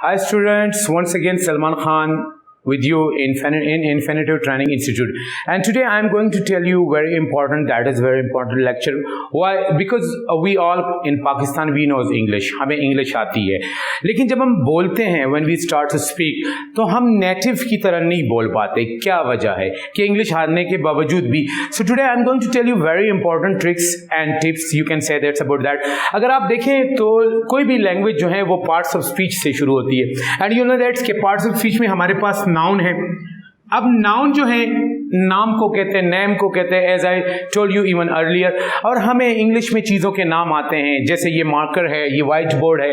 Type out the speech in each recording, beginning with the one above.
Hi students, once again Salman Khan with you in Infinitive Training Institute, and today I am going to tell you very important lecture. Why? Because we all in Pakistan we knows English, हमें English आती है, लेकिन जब हम बोलते हैं when we start to speak तो हम native की तरह नहीं बोल पाते. क्या वजह है कि English आने के बावजूद भी? So today I am going to tell you very important tricks and tips, you can say that's about that. अगर आप देखें तो कोई भी लैंग्वेज जो है वो पार्ट्स ऑफ स्पीच से शुरू होती है, एंड यू नो दैट्स के पार्ट्स ऑफ स्पीच में हमारे पास नाउन है. अब नाउन जो है नाम को कहते हैं, नेम को कहते हैं, as I told you even earlier. और हमें इंग्लिश में चीज़ों के नाम आते हैं, जैसे ये मार्कर है, ये वाइट बोर्ड है,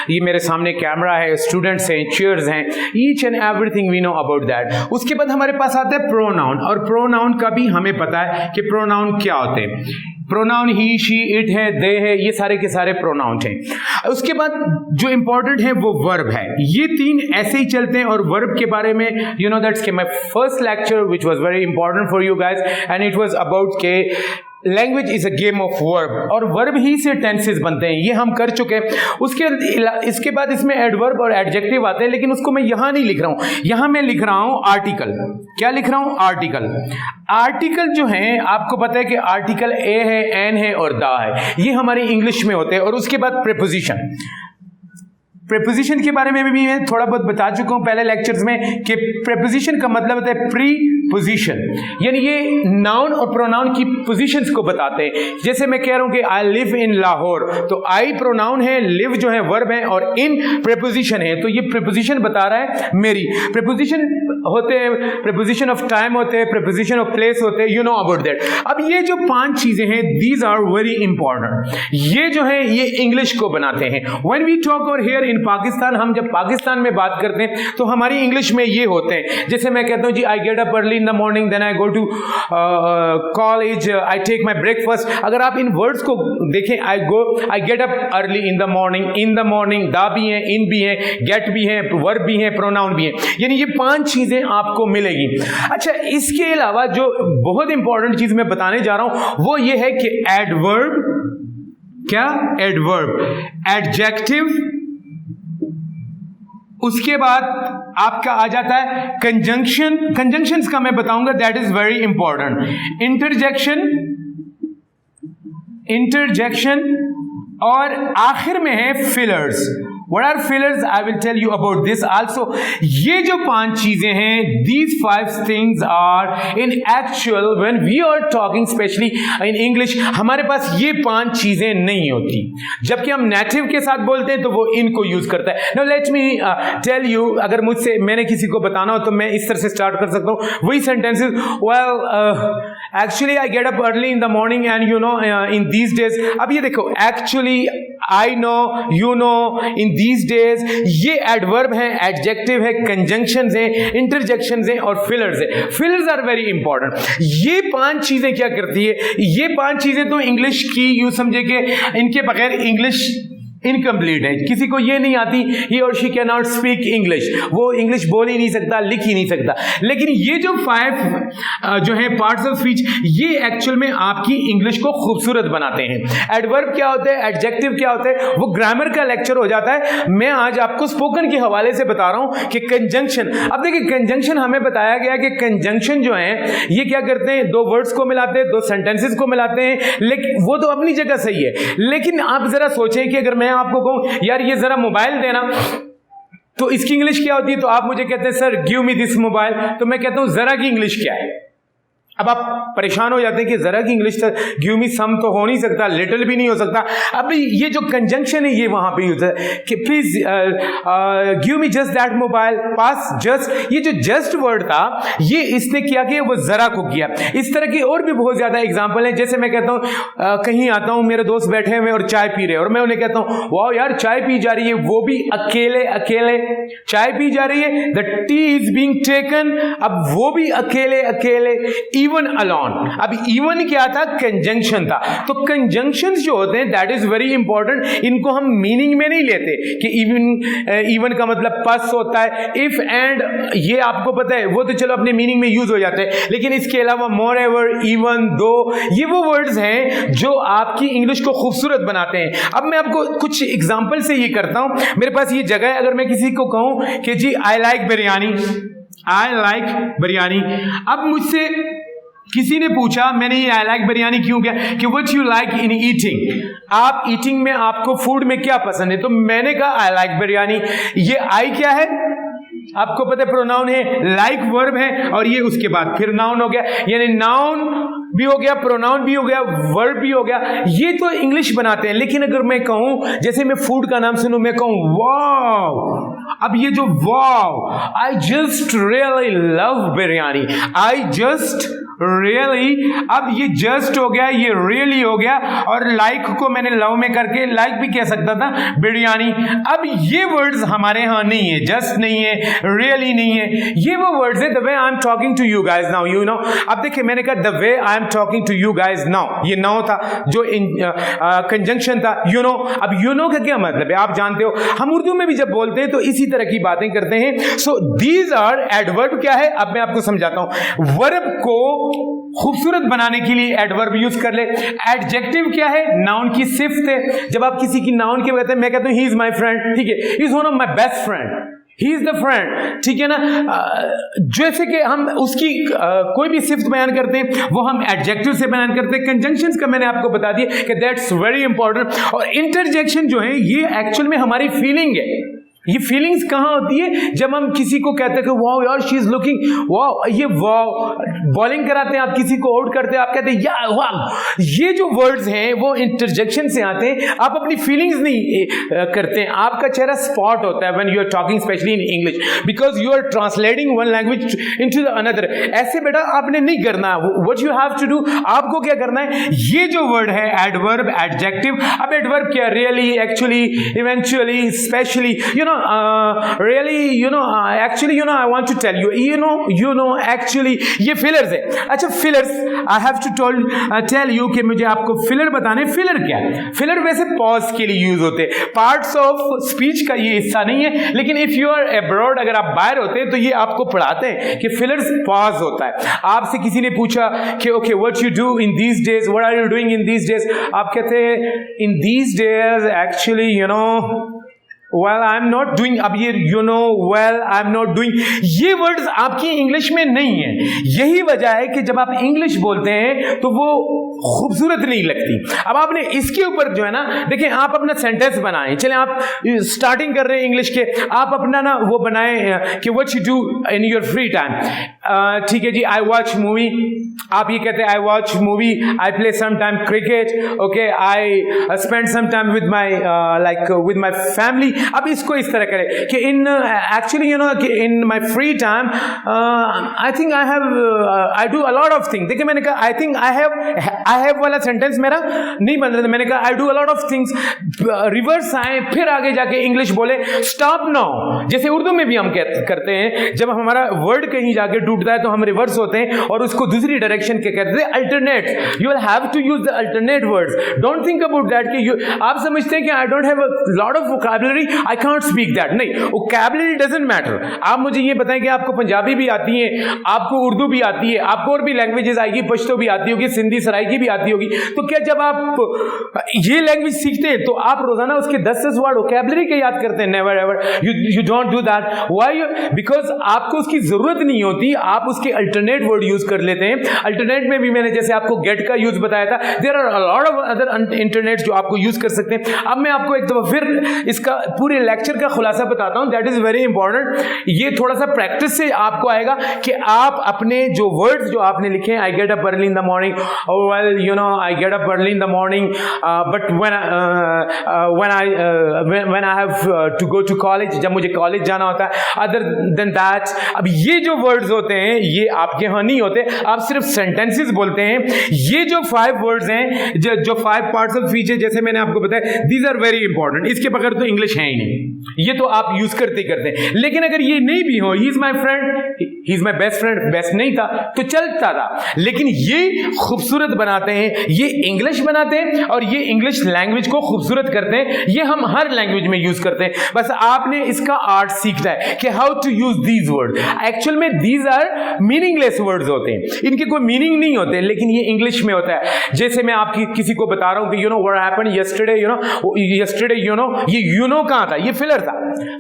ये मेरे सामने कैमरा है, स्टूडेंट्स हैं, चेयर्स हैं, each and everything we know about that. उसके बाद हमारे पास आता है प्रोनाउन, और प्रोनाउन का भी हमें पता है कि प्रोनाउन क्या होते हैं. प्रोनाउन ही, शी, इट है, दे है, ये सारे के सारे प्रोनाउन हैं. उसके बाद जो इंपॉर्टेंट है वो वर्ब है. ये तीन ऐसे ही चलते हैं, और वर्ब के बारे में यू नो दैट्स के my first lecture which was very important for you guys, and it was about के language is a game of verb, और वर्ब ही से टेंसेस बनते हैं, ये हम कर चुके हैं. इसके बाद इसमें एडवर्ब और एडजेक्टिव आते हैं, लेकिन उसको मैं यहां नहीं लिख रहा हूं, यहां मैं लिख रहा हूं आर्टिकल. क्या लिख रहा हूं? आर्टिकल. आर्टिकल जो है आपको पता है कि आर्टिकल ए है, एन है और दा है, ये हमारी इंग्लिश में होते हैं. और उसके बाद प्रीपोजिशन. प्रीपोजिशन के बारे में भी मैं थोड़ा बहुत बता चुका हूं पहले लेक्चर्स में कि प्रीपोजिशन का मतलब होता है प्री पोजीशन, यानी ये नाउन और प्रोनाउन की पोजीशंस को बताते हैं. जैसे मैं कह रहा हूं कि आई लिव इन लाहौर, तो आई प्रोनाउन है, लिव जो है वर्ब है, और इन प्रीपोजिशन है, तो ये प्रीपोजिशन बता रहा है मेरी. प्रीपोजिशन होते हैं, प्रीपोजिशन ऑफ टाइम होते हैं, प्रीपोजिशन ऑफ प्लेस होते हैं, यू नो अबाउट दैट. अब ये जो 5 चीजें हैं, दीज आर वेरी इंपॉर्टेंट. ये जो है ये इंग्लिश को बनाते हैं. When we talk over here in Pakistan, हम जब पाकिस्तान में बात करते हैं तो हमारी इंग्लिश में ये होते हैं. जैसे मैं कहता हूं जी I get up early in the morning, then I go to college, I take my breakfast. अगर आप इन वर्ड्स को देखें, I get up early in the morning, दा भी है, इन भी है, get भी है, वर्ब भी है, प्रोनाउन भी है, यानी ये 5 चीजें आपको मिलेगी. अच्छा, इसके अलावा जो बहुत इंपॉर्टेंट चीज मैं बताने जा रहा हूं वो ये है कि एडवर्ब, क्या एडवर्ब, एडजेक्टिव, उसके बाद आपका आ जाता है कंजंक्शन. कंजंक्शंस का मैं बताऊंगा, that is very important. Interjection और आखिर में है fillers. What are fillers? I will tell you about this also. ये जो 5 चीजें हैं, these 5 things are in actual when we are talking especially in English, हमारे पास ये 5 चीजें नहीं होती. जबकि हम नेटिव के साथ बोलते हैं तो वो इनको यूज करता है. Now let me tell you, अगर मुझसे मैंने किसी को बताना हो तो मैं इस तरह से स्टार्ट कर सकता हूँ वही sentences. Well, actually I get up early in the morning and you know in these days. अब ये देखो, actually I know, you know, in these days, ये एडवर्ब है, एडजेक्टिव है, कंजंक्शंस है, इंटरजेक्शंस है और फिलर्स है. Fillers are very important. ये 5 चीजें क्या करती है? ये 5 चीजें तो इंग्लिश की यूं समझे कि इनके बगैर इंग्लिश इनकम्प्लीट है. किसी को ये नहीं आती, ही और she can not speak English, वो इंग्लिश बोल ही नहीं सकता, लिख ही नहीं सकता. लेकिन ये जो 5 जो है पार्ट्स ऑफ स्पीच, ये एक्चुअल में आपकी इंग्लिश को खूबसूरत बनाते हैं. एडवर्ब क्या होते हैं, एडजेक्टिव क्या होते हैं, वो ग्रामर का लेक्चर हो जाता है. मैं आज आपको स्पोकन के हवाले से बता रहा हूं कि कंजंक्शन. अब देखिए, कंजंक्शन हमें बताया गया कि कंजंक्शन जो है ये क्या करते हैं, 2 वर्ड्स को मिलाते हैं, 2 सेंटेंसेस को मिलाते हैं. लेकिन वो तो अपनी जगह सही है, लेकिन आप जरा सोचें कि अगर मैं आपको कहूं यार ये जरा मोबाइल देना, तो इसकी इंग्लिश क्या होती है? तो आप मुझे कहते हैं sir give me this mobile, तो मैं कहता हूं जरा की इंग्लिश क्या है? अब आप परेशान हो जाते हैं कि जरा की इंग्लिश तो गिव मी सम तो हो नहीं सकता, लिटिल भी नहीं हो सकता. अब ये जो कंजंक्शन है ये वहां पे यूज है कि please give me just that mobile, pass just. ये जो जस्ट वर्ड था ये इसने क्या किया, वो जरा को किया. इस तरह की और भी बहुत ज्यादा एग्जांपल हैं. जैसे मैं कहता हूं कहीं आता हूं, मेरे दोस्त बैठे हुए और चाय पी रहे हैं, और मैं उन्हें कहता हूं वाह यार चाय पी जा रही है, वो भी अकेले अकेले चाय पी जा रही है. The T is being taken, अब वो भी अकेले अकेले. Even alone. अब इवन क्या था? कंजंक्शन था। तो कंजंक्शंस जो होते हैं दैट इज वेरी इंपॉर्टेंट, इनको हम मीनिंग में नहीं लेते कि इवन का मतलब पस होता है, इफ एंड, ये आपको पता है, वो तो चलो अपने मीनिंग में यूज हो जाते हैं, लेकिन इसके अलावा मोर एवर, इवन, दो, ये वो वर्ड्स हैं जो आपकी इंग्लिश को खूबसूरत बनाते हैं। अब मैं आपको कुछ एग्जांपल से ये करता हूं। मेरे पास ये जगह है, अगर मैं किसी को कहूं कि जी I like biryani, I like biryani, अब मुझसे किसी ने पूछा, मैंने ये आई लाइक बिरयानी क्यों किया, कि what you like in eating, आप ईटिंग में आपको फूड में क्या पसंद है, तो मैंने कहा आई लाइक बिरयानी। ये आई क्या है? आपको पता है प्रोनाउन है, लाइक वर्ब है, और ये उसके बाद फिर नाउन हो गया, यानी नाउन भी हो गया, प्रोनाउन भी हो गया, वर्ब भी हो गया। ये तो इंग्लिश बनाते हैं। लेकिन अगर मैं कहूं, जैसे मैं फूड का नाम सुनूं, मैं कहूं वाव, अब ये जो wow, I just really love biryani, I just really, अब ये जस्ट हो गया, ये रियली हो गया, और लाइक को मैंने लव में करके लाइक भी कह सकता था, बिरयानी। अब ये वर्ड्स हमारे यहां नहीं है, जस्ट नहीं है, रियली नहीं है, ये वो वर्ड्स है the way I am talking to you guys now, you know. अब देखिए मैंने कहा the way I am talking to you guys now, ये नाउ था जो कंजंक्शन था, यू नो। अब यू नो का क्या मतलब है? आप जानते हो, हम उर्दू में भी जब बोलते हैं तो इसी तरह की बातें करते हैं। So these are adverb. क्या है? अब मैं आपको समझाता हूं। वर्ब को खूबसूरत बनाने के लिए एडवर्ब यूज कर ले। एडजेक्टिव क्या है? नाउन की सिफ्त है। जब आप किसी की नाउन के कहते हैं, मैं कहता हूं ही इज माई फ्रेंड, ठीक है, he is one of my best friend, he is the friend, ठीक है ना। जैसे कि हम उसकी कोई भी सिफ्त बयान करते हैं वो हम एडजेक्टिव से बयान करते हैं। कंजंक्शंस का मैंने आपको बता दिया कि दैट्स वेरी इंपॉर्टेंट। और इंटरजेक्शन जो है ये एक्चुअल में हमारी फीलिंग है। ये फीलिंग्स कहाँ होती है? जब हम किसी को कहते हैं कि वाओ यार शी इज लुकिंग वाओ, ये वाओ, बॉलिंग कराते हैं आप, किसी को आउट करते हैं आप, कहते हैं या वाओ। ये जो वर्ड्स हैं वो इंटरजेक्शन से आते हैं। आप अपनी फीलिंग्स नहीं करते हैं, आपका चेहरा स्पॉट होता है when you are talking specially in English, because you are translating one language into the another. ऐसे बेटा आपने नहीं करना। What you have to do, आपको क्या करना है? ये जो वर्ड है एडवर्ब, एडजेक्टिव। अब एडवर्ब क्या? Really, actually, eventually, specially, you know, really, you know, actually, you know, I want to tell you, you know, actually, ये fillers है। अच्छा, fillers, I have to tell you कि मुझे आपको filler बताने। filler क्या है? filler वैसे pause के लिए यूज होते हैं, parts of speech का ये हिस्सा नहीं है। लेकिन if you are abroad, अगर आप बाहर होते हैं तो ये आपको पढ़ाते हैं कि fillers pause होता है। आपसे किसी ने पूछा कि okay, what you do in these days, what are you doing in these days, आप कहते हैं in these days actually, you know, well I'm not doing। अब ये you know, well I'm not doing, ये वर्ड्स आपकी English में नहीं है। यही वजह है कि जब आप इंग्लिश बोलते हैं तो वो खूबसूरत नहीं लगती। अब आपने इसके ऊपर जो है ना, देखें, आप अपना सेंटेंस बनाएं। चलें, आप स्टार्टिंग कर रहे हैं इंग्लिश के, आप अपना ना वो बनाएं कि what you do in your free time. ठीक है जी, आई वॉच मूवी, आप ये कहते हैं I watch movie, I play some time cricket, okay, I spend some time with my like with my family. अब इसको इस तरह करें कि in actually, you know, in my free time I think I have I do a lot of things. देखिए मैंने कहा I think I have वाला सेंटेंस मेरा नहीं बन रहा था। मैंने कहा I do a lot of things, reverse आए, फिर आगे जाके इंग्लिश बोले स्टॉप नाउ। जैसे उर्दू में भी हम करते हैं, जब हमारा वर्ड कहीं जाके टूटता है तो हम रिवर्स होते हैं और उसको दूसरी डायरेक्शन के कहते हैं alternate. You will have to use the alternate words. Don't think about that कि आप समझते हैं कि I don't have a lot of vocabulary, I can't speak that. नहीं, वोकैबुलरी डजंट मैटर। आप मुझे ये बताएं कि आपको पंजाबी भी आती है, आपको उर्दू भी आती है, आपको और भी लैंग्वेजेस आएगी, पश्तो भी आती होगी, सिंधी सराइकी भी आती होगी, तो क्या जब आप ये लैंग्वेज सीखते हैं तो आप रोजाना उसके 10 वर्ड वोकैबुलरी के याद करते हैं? Never ever, you don't do that. Why? Because आपको उसकी जरूरत नहीं होती, आप उसके अल्टरनेट वर्ड यूज कर लेते हैं। अल्टरनेट में भी मैंने जैसे आपको गेट का यूज बताया था, there are a lot of other internet जो आपको यूज कर सकते हैं। अब मैं आपको एक दफा फिर इसका पूरे लेक्चर का खुलासा बताता हूं, दैट इज वेरी इंपॉर्टेंट। ये थोड़ा सा प्रैक्टिस से आपको आएगा कि आप अपने जो वर्ड्स जो आपने लिखे हैं, I get up early in the morning, well you know I get up early in the morning, but when I have to go to college, जब मुझे कॉलेज जाना होता है, अदर देन दैट। अब ये जो वर्ड्स होते हैं ये आपके यहां नहीं होते, आप सिर्फ सेंटेंसेस बोलते हैं। ये जो 5 वर्ड्स हैं, जो 5 पार्ट्स ऑफ स्पीच है, जैसे मैंने आपको बताया, दीज आर वेरी इंपॉर्टेंट। इसके बगैर तो इंग्लिश है ही नहीं, ये तो आप यूज करते ही करते हैं। लेकिन अगर ये नहीं भी हो, he is my friend, he is my best friend, best नहीं था तो चलता था, लेकिन ये खूबसूरत बनाते हैं, ये इंग्लिश बनाते हैं और ये इंग्लिश लैंग्वेज को खूबसूरत करते हैं। ये हम हर लैंग्वेज में यूज करते हैं, बस आपने इसका आर्ट सीखना है कि how to use these word. Actual में दीज आर मीनिंगलेस वर्ड्स होते हैं, इनके कोई मीनिंग नहीं होते, लेकिन ये इंग्लिश में होता है। जैसे मैं आपकी किसी को बता रहा हूं कि you know what happened yesterday, yesterday ये यू नो कहां था, ये फिलर था।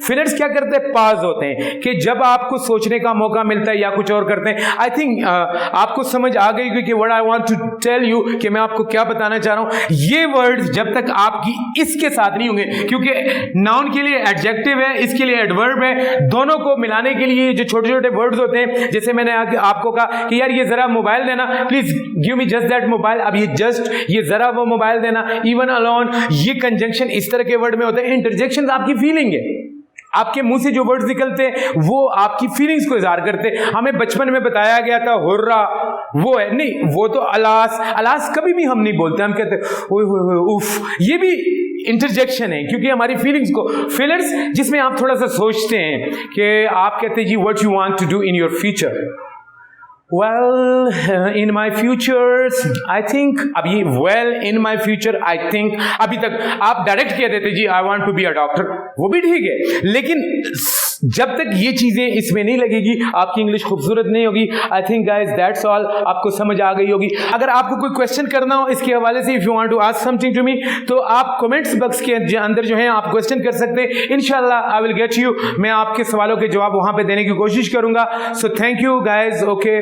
फिलर्स क्या करते हैं, पाज होते हैं कि जब आपको सोचने का मौका मिलता है या कुछ और करते हैं। आई थिंक आपको समझ आ गई कि what I want to tell you, कि मैं आपको क्या बताना चाह रहा हूं। ये वर्ड्स जब तक आपकी इसके साथ नहीं होंगे, क्योंकि नाउन के लिए एडजेक्टिव है, इसके लिए एडवर्ब है, दोनों को मिलाने के लिए जो छोटे छोटे वर्ड्स होते हैं, जैसे मैंने आपको कहा कि यार ये जरा मोबाइल देना, please give me just that mobile. अब ये जस्ट, ये जरा वो मोबाइल देना, इवन अलोन, ये कंजंक्शन इस तरह के वर्ड में होते हैं। इंटरजेक्शन आपकी फीलिंग है, आपके मुंह से जो वर्ड्स निकलते हैं वो आपकी फीलिंग्स को इज़हार करते हैं। हमें बचपन में बताया गया था हुर्रा, वो है नहीं, वो तो अलास, अलास कभी भी हम नहीं बोलते, हम कहते ओए होए उफ, ये भी इंटरजेक्शन है, क्योंकि हमारी फीलिंग्स को, फिलर्स जिसमें आप थोड़ा सा सोचते हैं कि आप कहते हैं जी what you want to do in your future. Well, in my futures, I think, अब ये well in my future, I think, अभी तक आप डायरेक्ट कह देते जी I want to be a doctor, वो भी ठीक है, लेकिन जब तक ये चीजें इसमें नहीं लगेगी आपकी इंग्लिश खूबसूरत नहीं होगी। I think guys that's all, आपको समझ आ गई होगी। अगर आपको कोई क्वेश्चन करना हो इसके हवाले से, if you want to ask something to me, तो आप कमेंट्स बॉक्स के अंदर जो है आप क्वेश्चन कर सकते हैं। इंशाल्लाह I will get you, मैं आपके सवालों के जवाब वहां पे देने की कोशिश करूंगा। So thank you guys, okay।